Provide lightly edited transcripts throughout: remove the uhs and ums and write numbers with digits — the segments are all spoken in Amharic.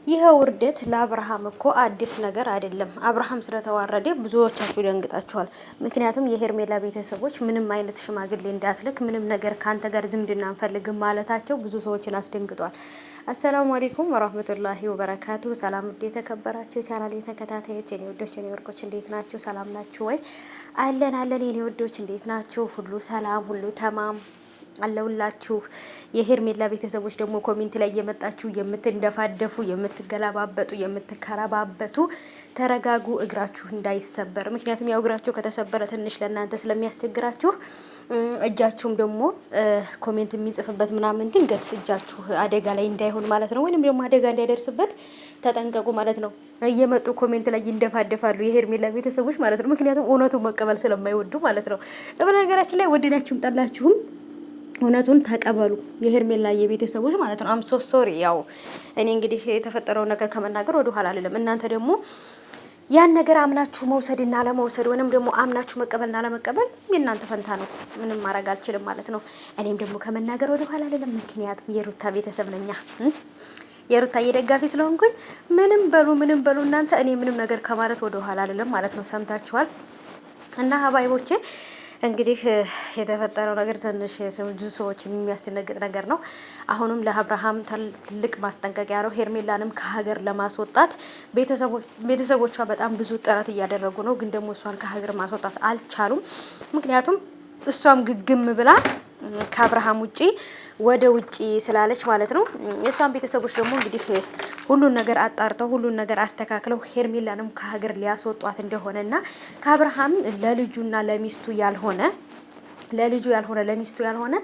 ይሄ ውርደት ለአብርሃም እኮ አዲስ ነገር አይደለም። አብርሃም ስለተዋረደ ብዙዎቻችሁ ደንግጣችኋል። ምክንያቱም የሄርሜላ ቤተሰቦች ምንም አይነት ሽማግሌ እንዳትልክ ምንም ነገር ካንተ ጋር ዝምድና አንፈልግም ማለታቸው ብዙ ሰዎችን አስደንግጧል። አሰላሙ አለይኩም ወራህመቱላሂ ወበረካቱ። ሰላም ውድ የተከበራችሁ የቻናሌ ተከታታዮች የኔ ወዶች የኔ ወርቆች እንዴት ናችሁ? ሰላም ናችሁ ወይ? አለን የኔ ወዶች እንዴት ናችሁ? ሁሉ ሰላም ሁሉ ተማም አለውላችሁ። የሄርሜላ ቤተሰቦች ደግሞ ኮሜንት ላይ እየመጣችሁ የምትንደፋደፉ የምትገላባበጡ የምትከራባበቱ ተረጋጉ፣ እግራችሁ እንዳይሰበር። ምክንያቱም ያው እግራችሁ ከተሰበረ ትንሽ ለእናንተ ስለሚያስቸግራችሁ እጃችሁም ደግሞ ኮሜንት የሚጽፍበት ምናምን ድንገት እጃችሁ አደጋ ላይ እንዳይሆን ማለት ነው፣ ወይንም ደግሞ አደጋ እንዳይደርስበት ተጠንቀቁ ማለት ነው። እየመጡ ኮሜንት ላይ ይንደፋደፋሉ የሄርሜላ ቤተሰቦች ማለት ነው። ምክንያቱም እውነቱን መቀበል ስለማይወዱ ማለት ነው። በነገራችን ላይ ወደዳችሁም ጠላችሁም እውነቱን ተቀበሉ የሄርሜላ የቤተሰቦች ማለት ነው። አም ሶ ሶሪ። ያው እኔ እንግዲህ የተፈጠረው ነገር ከመናገር ወደ ኋላ አይደለም። እናንተ ደግሞ ያን ነገር አምናችሁ መውሰድና አለመውሰድ ወይንም ደግሞ አምናችሁ መቀበልና አለመቀበል የእናንተ ፈንታ ነው። ምንም ማድረግ አልችልም ማለት ነው። እኔም ደግሞ ከመናገር ወደ ኋላ አይደለም። ምክንያቱም የሩታ ቤተሰብ ነኛ። የሩታ የደጋፊ ስለሆንኩኝ ምንም በሉ እናንተ እኔ ምንም ነገር ከማለት ወደ ኋላ አይደለም ማለት ነው። ሰምታችኋል እና ሀባይቦቼ እንግዲህ የተፈጠረው ነገር ትንሽ ብዙ ሰዎች የሚያስደነግጥ ነገር ነው። አሁንም ለአብርሃም ትልቅ ማስጠንቀቂያ ነው። ሄርሜላንም ከሀገር ለማስወጣት ቤተሰቦቿ በጣም ብዙ ጥረት እያደረጉ ነው፣ ግን ደግሞ እሷን ከሀገር ማስወጣት አልቻሉም። ምክንያቱም እሷም ግግም ብላ ከአብርሃም ውጪ ወደ ውጪ ስላለች ማለት ነው። የእሷን ቤተሰቦች ደግሞ እንግዲህ ሁሉን ነገር አጣርተው ሁሉን ነገር አስተካክለው ሄርሜላንም ከሀገር ሊያስወጧት እንደሆነና ከአብርሃም ለልጁና ለሚስቱ ያልሆነ ለሚስቱ ያልሆነ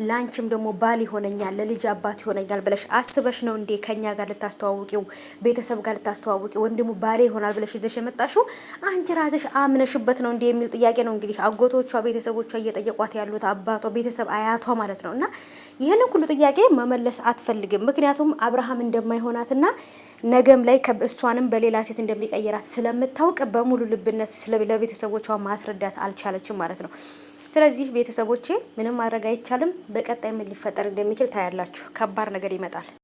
ላንቺም ደግሞ ባል ይሆነኛል ለልጅ አባት ይሆነኛል ብለሽ አስበሽ ነው እንዴ ከኛ ጋር ልታስተዋውቂው ቤተሰብ ጋር ልታስተዋውቂው ወንድሙ ባሌ ይሆናል ብለሽ ይዘሽ የመጣሽው አንቺ ራስሽ አምነሽበት ነው እንዴ የሚል ጥያቄ ነው እንግዲህ አጎቶቿ ቤተሰቦቿ እየጠየቋት ያሉት አባቷ ቤተሰብ አያቷ ማለት ነውና ይሄንን ሁሉ ጥያቄ መመለስ አትፈልግም። ምክንያቱም አብርሃም እንደማይሆናትና ነገም ላይ ከእሷንም በሌላ ሴት እንደሚቀይራት ስለምታውቅ በሙሉ ልብነት ለቤተሰቦቿ ማስረዳት አልቻለችም ማለት ነው። ስለዚህ ቤተሰቦቼ ምንም ማድረግ አይቻልም። በቀጣይ ምን ሊፈጠር እንደሚችል ታያላችሁ። ከባድ ነገር ይመጣል።